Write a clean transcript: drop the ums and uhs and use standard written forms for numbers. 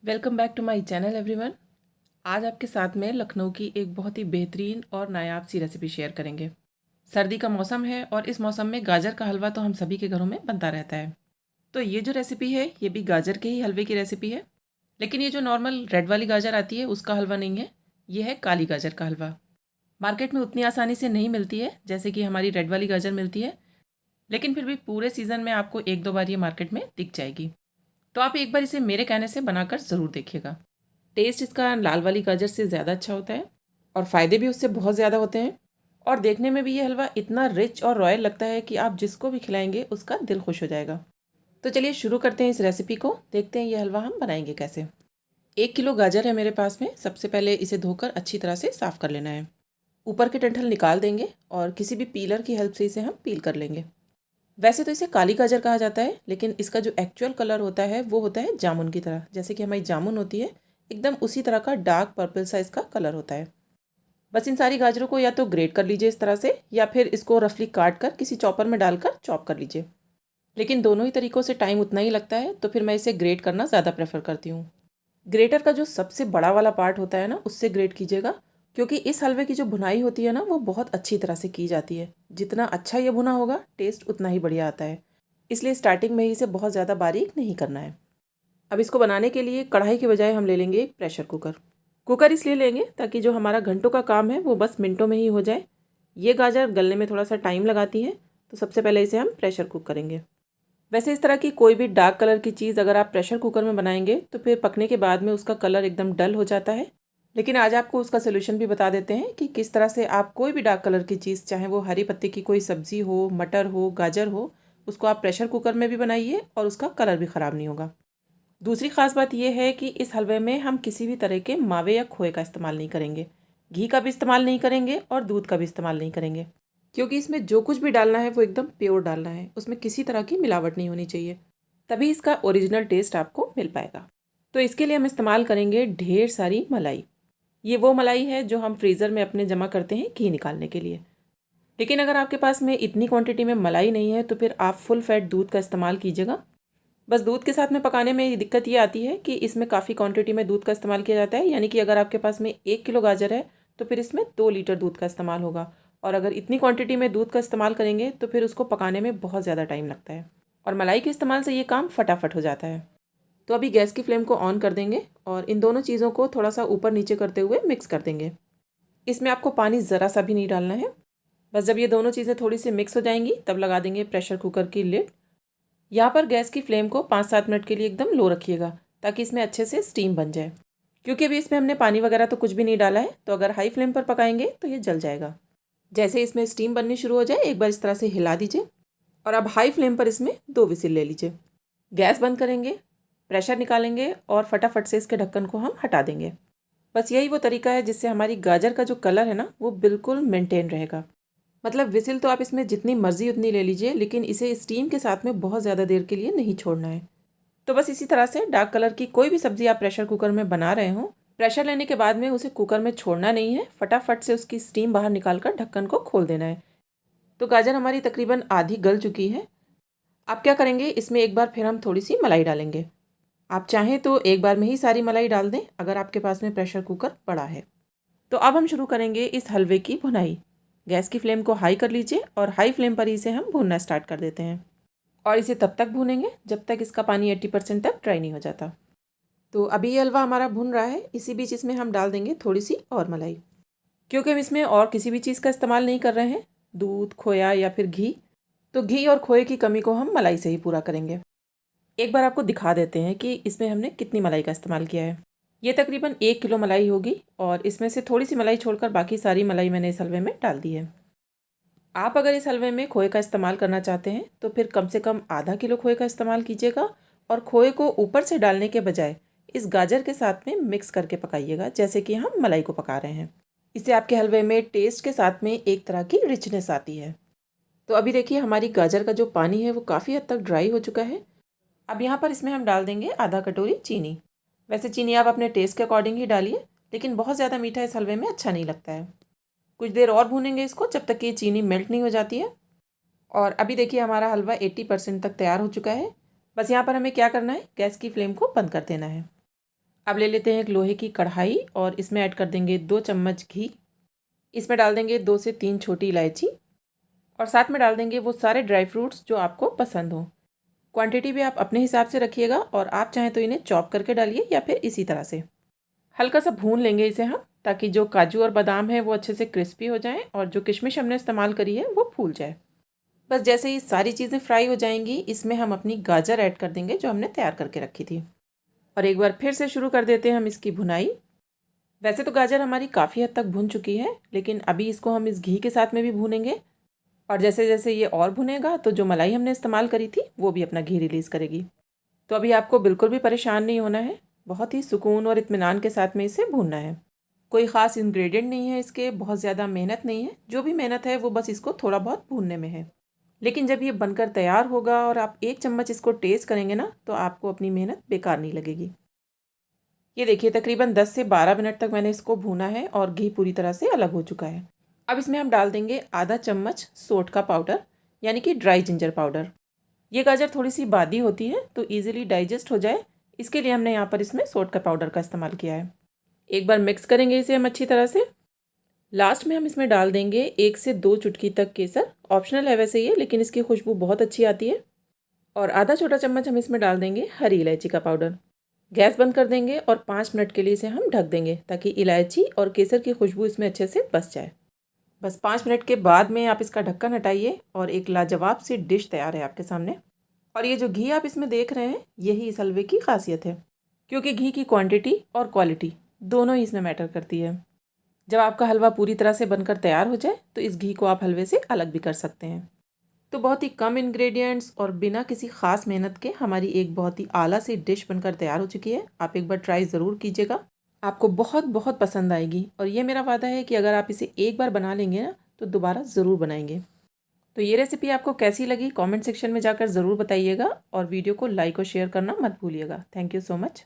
Welcome back to my channel everyone. आज आपके साथ में लखनऊ की एक बहुत ही बेहतरीन और नायाब सी रेसिपी शेयर करेंगे। सर्दी का मौसम है और इस मौसम में गाजर का हलवा तो हम सभी के घरों में बनता रहता है। तो ये जो रेसिपी है ये भी गाजर के ही हलवे की रेसिपी है, लेकिन ये जो नॉर्मल रेड वाली गाजर आती है उसका हलवा नहीं है, ये है काली गाजर का हलवा। मार्केट में उतनी आसानी से नहीं मिलती है जैसे कि हमारी रेड वाली गाजर मिलती है, लेकिन फिर भी पूरे सीज़न में आपको एक दो बार ये मार्केट में दिख जाएगी। तो आप एक बार इसे मेरे कहने से बनाकर ज़रूर देखिएगा। टेस्ट इसका लाल वाली गाजर से ज़्यादा अच्छा होता है और फ़ायदे भी उससे बहुत ज़्यादा होते हैं। और देखने में भी ये हलवा इतना रिच और रॉयल लगता है कि आप जिसको भी खिलाएंगे उसका दिल खुश हो जाएगा। तो चलिए शुरू करते हैं इस रेसिपी को, देखते हैं ये हलवा हम बनाएंगे कैसे। 1 किलो गाजर है मेरे पास में। सबसे पहले इसे धोकर अच्छी तरह से साफ़ कर लेना है। ऊपर के डंठल निकाल देंगे और किसी भी पीलर की हेल्प से इसे हम पील कर लेंगे। वैसे तो इसे काली गाजर कहा जाता है, लेकिन इसका जो एक्चुअल कलर होता है वो होता है जामुन की तरह। जैसे कि हमारी जामुन होती है, एकदम उसी तरह का डार्क पर्पल सा इसका कलर होता है। बस इन सारी गाजरों को या तो ग्रेट कर लीजिए इस तरह से, या फिर इसको रफली काट कर किसी चॉपर में डालकर चॉप कर लीजिए। लेकिन दोनों ही तरीक़ों से टाइम उतना ही लगता है, तो फिर मैं इसे ग्रेट करना ज़्यादा प्रेफर करती हूँ। ग्रेटर का जो सबसे बड़ा वाला पार्ट होता है ना, उससे ग्रेट कीजिएगा, क्योंकि इस हलवे की जो भुनाई होती है ना वो बहुत अच्छी तरह से की जाती है। जितना अच्छा ये भुना होगा टेस्ट उतना ही बढ़िया आता है। इसलिए स्टार्टिंग में ही इसे बहुत ज़्यादा बारीक नहीं करना है। अब इसको बनाने के लिए कढ़ाई के बजाय हम ले लेंगे एक प्रेशर कुकर। कुकर इसलिए लेंगे ताकि जो हमारा घंटों का काम है वो बस मिनटों में ही हो जाए। ये गाजर गलने में थोड़ा सा टाइम लगाती है, तो सबसे पहले इसे हम प्रेशर कुक करेंगे। वैसे इस तरह की कोई भी डार्क कलर की चीज़ अगर आप प्रेशर कुकर में बनाएंगे तो फिर पकने के बाद में उसका कलर एकदम डल हो जाता है। लेकिन आज आपको उसका सोल्यूशन भी बता देते हैं कि किस तरह से आप कोई भी डार्क कलर की चीज़, चाहे वो हरी पत्ते की कोई सब्ज़ी हो, मटर हो, गाजर हो, उसको आप प्रेशर कुकर में भी बनाइए और उसका कलर भी ख़राब नहीं होगा। दूसरी ख़ास बात यह है कि इस हलवे में हम किसी भी तरह के मावे या खोए का इस्तेमाल नहीं करेंगे, घी का भी इस्तेमाल नहीं करेंगे और दूध का भी इस्तेमाल नहीं करेंगे, क्योंकि इसमें जो कुछ भी डालना है वो एकदम प्योर डालना है। उसमें किसी तरह की मिलावट नहीं होनी चाहिए, तभी इसका ओरिजिनल टेस्ट आपको मिल पाएगा। तो इसके लिए हम इस्तेमाल करेंगे ढेर सारी मलाई। ये वो मलाई है जो हम फ्रीज़र में अपने जमा करते हैं घी निकालने के लिए। लेकिन अगर आपके पास में इतनी क्वांटिटी में मलाई नहीं है तो फिर आप फुल फैट दूध का इस्तेमाल कीजिएगा। बस दूध के साथ में पकाने में दिक्कत ये आती है कि इसमें काफ़ी क्वांटिटी में दूध का इस्तेमाल किया जाता है। यानी कि अगर आपके पास में 1 किलो गाजर है तो फिर इसमें 2 लीटर दूध का इस्तेमाल होगा, और अगर इतनी क्वांटिटी में दूध का इस्तेमाल करेंगे तो फिर उसको पकाने में बहुत ज़्यादा टाइम लगता है, और मलाई के इस्तेमाल से ये काम फटाफट हो जाता है। तो अभी गैस की फ्लेम को ऑन कर देंगे और इन दोनों चीज़ों को थोड़ा सा ऊपर नीचे करते हुए मिक्स कर देंगे। इसमें आपको पानी ज़रा सा भी नहीं डालना है। बस जब ये दोनों चीज़ें थोड़ी सी मिक्स हो जाएंगी तब लगा देंगे प्रेशर कुकर की लिड। यहाँ पर गैस की फ्लेम को 5-7 मिनट के लिए एकदम लो रखिएगा, ताकि इसमें अच्छे से स्टीम बन जाए। क्योंकि अभी इसमें हमने पानी वगैरह तो कुछ भी नहीं डाला है, तो अगर हाई फ्लेम पर पकाएंगे तो ये जल जाएगा। जैसे इसमें स्टीम बननी शुरू हो जाए एक बार इस तरह से हिला दीजिए, और अब हाई फ्लेम पर इसमें 2 विसिल ले लीजिए। गैस बंद करेंगे, प्रेशर निकालेंगे और फटाफट से इसके ढक्कन को हम हटा देंगे। बस यही वो तरीका है जिससे हमारी गाजर का जो कलर है ना वो बिल्कुल मेंटेन रहेगा। मतलब विसिल तो आप इसमें जितनी मर्जी उतनी ले लीजिए, लेकिन इसे स्टीम के साथ में बहुत ज़्यादा देर के लिए नहीं छोड़ना है। तो बस इसी तरह से डार्क कलर की कोई भी सब्ज़ी आप प्रेशर कुकर में बना रहे हो, प्रेशर लेने के बाद में उसे कुकर में छोड़ना नहीं है, फटाफट से उसकी स्टीम बाहर निकाल कर ढक्कन को खोल देना है। तो गाजर हमारी तकरीबन आधी गल चुकी है। आप क्या करेंगे, इसमें एक बार फिर हम थोड़ी सी मलाई डालेंगे। आप चाहें तो एक बार में ही सारी मलाई डाल दें अगर आपके पास में प्रेशर कुकर पड़ा है। तो अब हम शुरू करेंगे इस हलवे की भुनाई। गैस की फ्लेम को हाई कर लीजिए और हाई फ्लेम पर इसे हम भूनना स्टार्ट कर देते हैं, और इसे तब तक भूनेंगे जब तक इसका पानी 80% तक ड्राई नहीं हो जाता। तो अभी ये हलवा हमारा भुन रहा है, इसी बीच इसमें हम डाल देंगे थोड़ी सी और मलाई। क्योंकि हम इसमें और किसी भी चीज़ का इस्तेमाल नहीं कर रहे हैं, दूध, खोया या फिर घी, तो घी और खोए की कमी को हम मलाई से ही पूरा करेंगे। एक बार आपको दिखा देते हैं कि इसमें हमने कितनी मलाई का इस्तेमाल किया है। ये तकरीबन 1 किलो मलाई होगी, और इसमें से थोड़ी सी मलाई छोड़कर बाकी सारी मलाई मैंने इस हलवे में डाल दी है। आप अगर इस हलवे में खोए का इस्तेमाल करना चाहते हैं तो फिर कम से कम आधा किलो खोए का इस्तेमाल कीजिएगा, और खोए को ऊपर से डालने के बजाय इस गाजर के साथ में मिक्स करके पकाइएगा, जैसे कि हम मलाई को पका रहे हैं। इससे आपके हलवे में टेस्ट के साथ में एक तरह की रिचनेस आती है। तो अभी देखिए हमारी गाजर का जो पानी है वो काफ़ी हद तक ड्राई हो चुका है। अब यहाँ पर इसमें हम डाल देंगे आधा कटोरी चीनी। वैसे चीनी आप अपने टेस्ट के अकॉर्डिंग ही डालिए, लेकिन बहुत ज़्यादा मीठा इस हलवे में अच्छा नहीं लगता है। कुछ देर और भूनेंगे इसको जब तक कि ये चीनी मेल्ट नहीं हो जाती है। और अभी देखिए हमारा हलवा 80% तक तैयार हो चुका है। बस यहाँ पर हमें क्या करना है, गैस की फ्लेम को बंद कर देना है। अब ले लेते हैं एक लोहे की कढ़ाई और इसमें ऐड कर देंगे 2 चम्मच घी। इसमें डाल देंगे 2 से 3 छोटी इलायची और साथ में डाल देंगे वो सारे ड्राई फ्रूट्स जो आपको पसंद हो। क्वांटिटी भी आप अपने हिसाब से रखिएगा और आप चाहें तो इन्हें चॉप करके डालिए या फिर इसी तरह से। हल्का सा भून लेंगे इसे हम, ताकि जो काजू और बादाम है वो अच्छे से क्रिस्पी हो जाएं और जो किशमिश हमने इस्तेमाल करी है वो फूल जाए। बस जैसे ही सारी चीज़ें फ्राई हो जाएंगी, इसमें हम अपनी गाजर ऐड कर देंगे जो हमने तैयार करके रखी थी। और एक बार फिर से शुरू कर देते हैं हम इसकी भुनाई। वैसे तो गाजर हमारी काफ़ी हद तक भुन चुकी है, लेकिन अभी इसको हम इस घी के साथ में भी भूनेंगे और जैसे जैसे ये और भुनेगा तो जो मलाई हमने इस्तेमाल करी थी वो भी अपना घी रिलीज़ करेगी। तो अभी आपको बिल्कुल भी परेशान नहीं होना है, बहुत ही सुकून और इत्मीनान के साथ में इसे भूनना है। कोई ख़ास इंग्रेडिएंट नहीं है इसके, बहुत ज़्यादा मेहनत नहीं है, जो भी मेहनत है वो बस इसको थोड़ा बहुत भूनने में है। लेकिन जब ये बनकर तैयार होगा और आप 1 चम्मच इसको टेस्ट करेंगे ना, तो आपको अपनी मेहनत बेकार नहीं लगेगी। ये देखिए तकरीबन 10 से 12 मिनट तक मैंने इसको भूना है और घी पूरी तरह से अलग हो चुका है। अब इसमें हम डाल देंगे आधा चम्मच सोंठ का पाउडर, यानी कि ड्राई जिंजर पाउडर। ये गाजर थोड़ी सी बादी होती है तो ईजिली डाइजेस्ट हो जाए, इसके लिए हमने यहाँ पर इसमें सोंठ का पाउडर का इस्तेमाल किया है। एक बार मिक्स करेंगे इसे हम अच्छी तरह से। लास्ट में हम इसमें डाल देंगे 1 से 2 चुटकी तक केसर, ऑप्शनल है वैसे ये, लेकिन इसकी खुशबू बहुत अच्छी आती है। और आधा छोटा चम्मच हम इसमें डाल देंगे हरी इलायची का पाउडर। गैस बंद कर देंगे और 5 मिनट के लिए इसे हम ढक देंगे, ताकि इलायची और केसर की खुशबू इसमें अच्छे से बस जाए। बस 5 मिनट के बाद में आप इसका ढक्कन हटाइए और एक लाजवाब सी डिश तैयार है आपके सामने। और ये जो घी आप इसमें देख रहे हैं, यही इस हलवे की खासियत है, क्योंकि घी की क्वांटिटी और क्वालिटी दोनों ही इसमें मैटर करती है। जब आपका हलवा पूरी तरह से बनकर तैयार हो जाए तो इस घी को आप हलवे से अलग भी कर सकते हैं। तो बहुत ही कम इंग्रेडिएंट्स और बिना किसी खास मेहनत के हमारी एक बहुत ही आला सी डिश बनकर तैयार हो चुकी है। आप एक बार ट्राई ज़रूर कीजिएगा, आपको बहुत बहुत पसंद आएगी। और ये मेरा वादा है कि अगर आप इसे एक बार बना लेंगे ना, तो दोबारा ज़रूर बनाएंगे। तो ये रेसिपी आपको कैसी लगी कमेंट सेक्शन में जाकर ज़रूर बताइएगा और वीडियो को लाइक और शेयर करना मत भूलिएगा। Thank you so much.